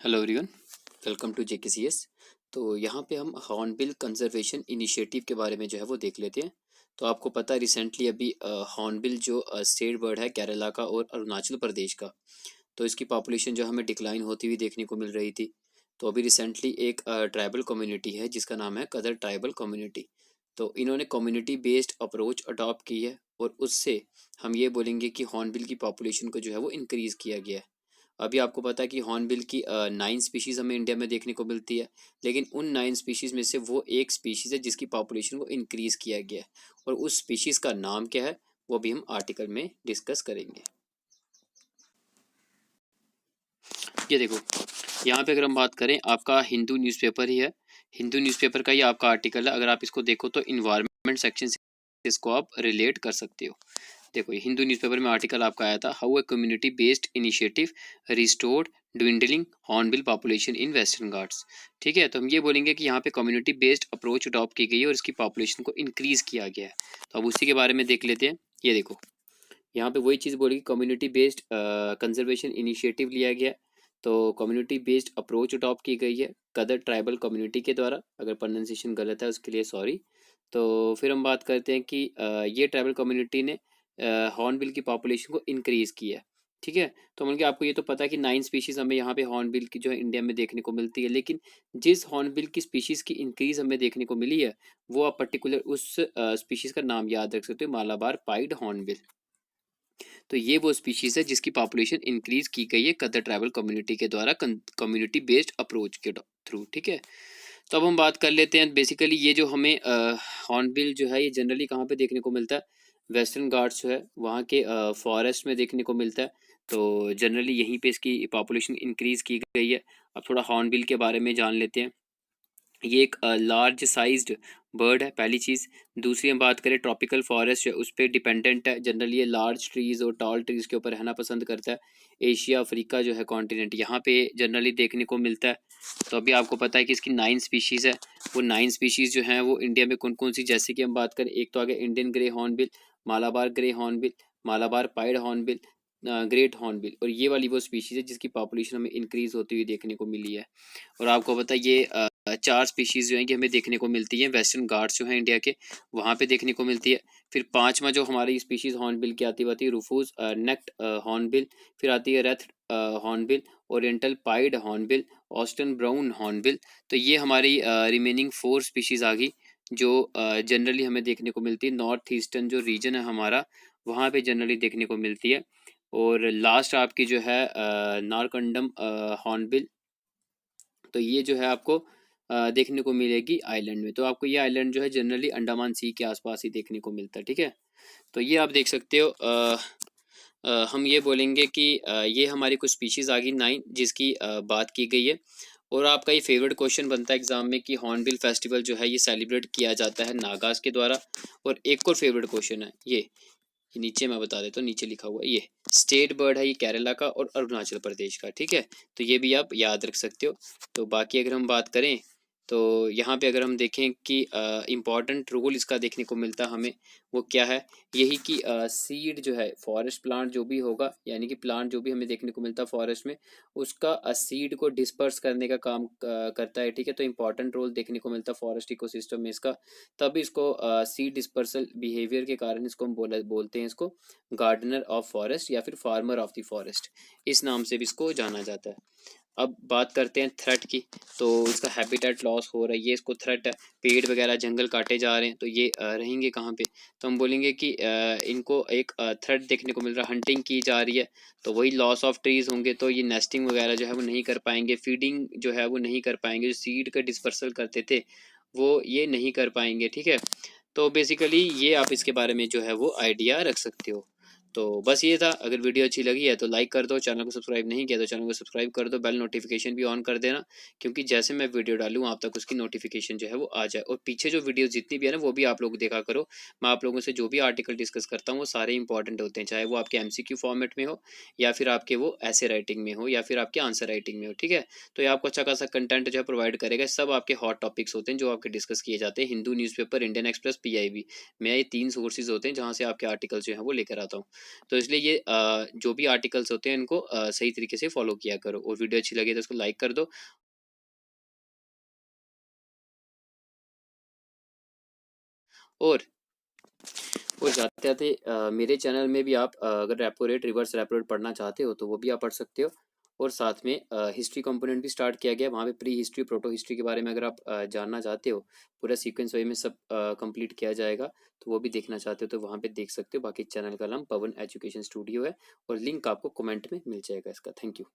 Hello everyone, welcome to JKCS. तो यहाँ पे हम हॉर्नबिल कंजर्वेशन इनिशिएटिव के बारे में जो है वो देख लेते हैं। तो आपको पता है रिसेंटली अभी हॉर्नबिल जो स्टेट बर्ड है केरला का और अरुणाचल प्रदेश का, तो इसकी पॉपुलेशन जो हमें डिक्लाइन होती हुई देखने को मिल रही थी। तो अभी रिसेंटली एक ट्राइबल कम्युनिटी है जिसका नाम है कदर ट्राइबल कम्युनिटी। तो इन्होंने कम्युनिटी बेस्ड अप्रोच अडॉप्ट की है और उससे हम ये बोलेंगे कि हॉर्नबिल की पॉपुलेशन को जो है वो इंक्रीज़ किया गया है। अभी आपको पता है कि हॉर्नबिल की 9 स्पीशीज़ हमें इंडिया में देखने को मिलती है, लेकिन उन 9 स्पीशीज़ में से वो एक स्पीशीज़ है जिसकी पॉपुलेशन को इंक्रीज़ किया गया है, और उस स्पीशीज़ का नाम क्या है वो भी हम आर्टिकल में डिस्कस करेंगे। ये देखो, यहाँ पे अगर हम बात करें, आपका हिंदू न्यूज़पेपर ही है, हिंदू न्यूज़पेपर का ये आपका आर्टिकल है। अगर आप इसको देखो तो इन्वायरमेंट सेक्शन से इसको आप रिलेट कर सकते हो। देखो, ये हिंदू न्यूज़पेपर में आर्टिकल आपका आया था, how a community based initiative restored dwindling hornbill population in western Ghats. ठीक है, तो हम ये बोलेंगे कि यहाँ पे कम्युनिटी बेस्ड अप्रोच अडॉप्ट की गई है और इसकी पॉपुलेशन को इंक्रीज किया गया है। तो अब उसी के बारे में देख लेते हैं। ये देखो, यहाँ पे वही चीज़ बोलेगी, कम्युनिटी बेस्ड कंजर्वेशन इनिशिएटिव लिया गया है। तो कम्युनिटी बेस्ड अप्रोच अडॉप्ट की गई है कदर ट्राइबल कम्युनिटी के द्वारा। अगर प्रोनाउंसिएशन गलत है उसके लिए सॉरी। तो फिर हम बात करते हैं कि ये ट्राइबल कम्युनिटी ने हॉर्नबिल की पॉपुलेशन को इंक्रीज किया है। ठीक है, तो मतलब कि आपको ये तो पता है कि 9 स्पीशीज हमें यहाँ पे हॉर्नबिल की जो है इंडिया में देखने को मिलती है, लेकिन जिस हॉर्नबिल की स्पीशीज की इंक्रीज हमें देखने को मिली है वो आप पर्टिकुलर उस स्पीशीज का नाम याद रख सकते हो, मालाबार पाइड हॉर्नबिल। तो ये वो स्पीशीज है जिसकी पॉपुलेशन इंक्रीज की गई है कदर ट्राइबल कम्युनिटी के द्वारा, कम्युनिटी बेस्ड अप्रोच के थ्रू। ठीक है, तो अब हम बात कर लेते हैं बेसिकली ये जो हमें हॉर्नबिल जो है ये जनरली कहाँ पे देखने को मिलता है, वेस्टर्न घाट्स जो है वहाँ के फॉरेस्ट में देखने को मिलता है। तो जनरली यहीं पे इसकी पॉपुलेशन इंक्रीज की गई है। अब थोड़ा हॉर्नबिल के बारे में जान लेते हैं। ये एक लार्ज साइज्ड बर्ड है, पहली चीज़। दूसरी हम बात करें, ट्रॉपिकल फॉरेस्ट है उस पर डिपेंडेंट है। जनरली ये लार्ज ट्रीज़ और टॉल ट्रीज़ के ऊपर रहना पसंद करता है। एशिया अफ्रीका जो है कॉन्टिनेंट, यहाँ पे जनरली देखने को मिलता है। तो अभी आपको पता है कि इसकी 9 स्पीशीज़ है। वो 9 स्पीशीज़ जो हैं वो इंडिया में कौन कौन सी, जैसे कि हम बात करें, एक तो आ गया Indian grey hornbill, Malabar grey hornbill, Malabar pied hornbill, great hornbill, और ये वाली वो स्पीशीज़ है जिसकी पॉपुलेशन हमें इंक्रीज होती हुई देखने को मिली है। और आपको पता है ये 4 स्पीशीज़ जो हैं कि हमें देखने को मिलती हैं वेस्टर्न घाट्स जो हैं इंडिया के, वहाँ पे देखने को मिलती है। फिर 5वां जो हमारी स्पीशीज़ हॉर्नबिल की आती है वो आती है रूफूस नेक्ड हॉर्नबिल। फिर आती है wreathed hornbill, oriental pied hornbill, Austen brown hornbill. तो ये हमारी रिमेनिंग 4 स्पीशीज़ आ गई जो जनरली हमें देखने को मिलती है नॉर्थ ईस्टर्न जो रीजन है हमारा, वहाँ पे जनरली देखने को मिलती है। और लास्ट आपकी जो है नारकंडम हॉर्नबिल, तो ये जो है आपको देखने को मिलेगी आइलैंड में। तो आपको ये आइलैंड जो है जनरली अंडमान सी के आसपास ही देखने को मिलता है। ठीक है, तो ये आप देख सकते हो। हम ये बोलेंगे कि ये हमारी कुछ स्पीशीज़ आ गई 9 जिसकी बात की गई है। और आपका ये फेवरेट क्वेश्चन बनता है एग्जाम में कि हॉर्नबिल फेस्टिवल जो है ये सेलिब्रेट किया जाता है नागास के द्वारा। और एक और फेवरेट क्वेश्चन है ये नीचे मैं बता देता हूँ, नीचे लिखा हुआ है, ये स्टेट बर्ड है ये केरला का और अरुणाचल प्रदेश का। ठीक है, तो ये भी आप याद रख सकते हो। तो बाकी अगर हम बात करें तो यहाँ पे अगर हम देखें कि इम्पॉर्टेंट रोल इसका देखने को मिलता है हमें, वो क्या है, यही कि सीड जो है फॉरेस्ट प्लांट जो भी होगा, यानी कि प्लांट जो भी हमें देखने को मिलता है फॉरेस्ट में, उसका सीड को डिस्पर्स करने का काम करता है। ठीक है, तो इम्पॉर्टेंट रोल देखने को मिलता है फॉरेस्ट इकोसिस्टम में इसका। तब इसको सीड डिस्पर्सल बिहेवियर के कारण इसको हम बोलते हैं इसको गार्डनर ऑफ फॉरेस्ट या फिर फार्मर ऑफ द फॉरेस्ट, इस नाम से भी इसको जाना जाता है। अब बात करते हैं थ्रेट की। तो इसका हैबिटेट लॉस हो रहा है, ये इसको थ्रेट है। पेड़ वगैरह जंगल काटे जा रहे हैं, तो ये रहेंगे कहाँ पे, तो हम बोलेंगे कि इनको एक थ्रेट देखने को मिल रहा है, हंटिंग की जा रही है। तो वही लॉस ऑफ ट्रीज होंगे, तो ये नेस्टिंग वगैरह जो है वो नहीं कर पाएंगे, फीडिंग जो है वो नहीं कर पाएंगे, जो सीड का डिस्पर्सल करते थे वो ये नहीं कर पाएंगे। ठीक है, तो बेसिकली ये आप इसके बारे में जो है वो आइडिया रख सकते हो। तो बस ये था। अगर वीडियो अच्छी लगी है तो लाइक कर दो, चैनल को सब्सक्राइब नहीं किया तो चैनल को सब्सक्राइब कर दो, बेल नोटिफिकेशन भी ऑन कर देना, क्योंकि जैसे मैं वीडियो डालूँ आप तक उसकी नोटिफिकेशन जो है वो आ जाए। और पीछे जो वीडियो जितनी भी है ना वो भी आप लोग देखा करो। मैं आप लोगों से जो भी आर्टिकल डिस्कस करता हूँ वो सारे इंपॉर्टेंट होते हैं, चाहे वो आपके MCQ फॉर्मेट में हो या फिर आपके वो ऐसे राइटिंग में हो या फिर आपके आंसर राइटिंग में हो। ठीक है, तो ये आपको अच्छा खासा कंटेंट जो है प्रोवाइड करेगा। सब आपके हॉट टॉपिक्स होते हैं जो आपके डिस्कस किए जाते हैं, Hindu newspaper, Indian express, PIB में। ये 3 सोर्सेज होते हैं जहाँ से आपके आर्टिकल जो है वो लेकर आता हूँ। तो इसलिए ये जो भी आर्टिकल्स होते हैं इनको सही तरीके से फॉलो किया करो, और वीडियो अच्छी लगे तो इसको लाइक कर दो। और जाते जाते मेरे चैनल में भी आप अगर repo rate, reverse repo rate पढ़ना चाहते हो तो वो भी आप पढ़ सकते हो। और साथ में हिस्ट्री कंपोनेंट भी स्टार्ट किया गया, वहाँ पे प्री हिस्ट्री, प्रोटो हिस्ट्री के बारे में अगर आप जानना चाहते हो, पूरा सीक्वेंस वे में सब कंप्लीट किया जाएगा, तो वो भी देखना चाहते हो तो वहाँ पे देख सकते हो। बाकी चैनल का नाम पवन एजुकेशन स्टूडियो है, और लिंक आपको कमेंट में मिल जाएगा इसका। Thank you.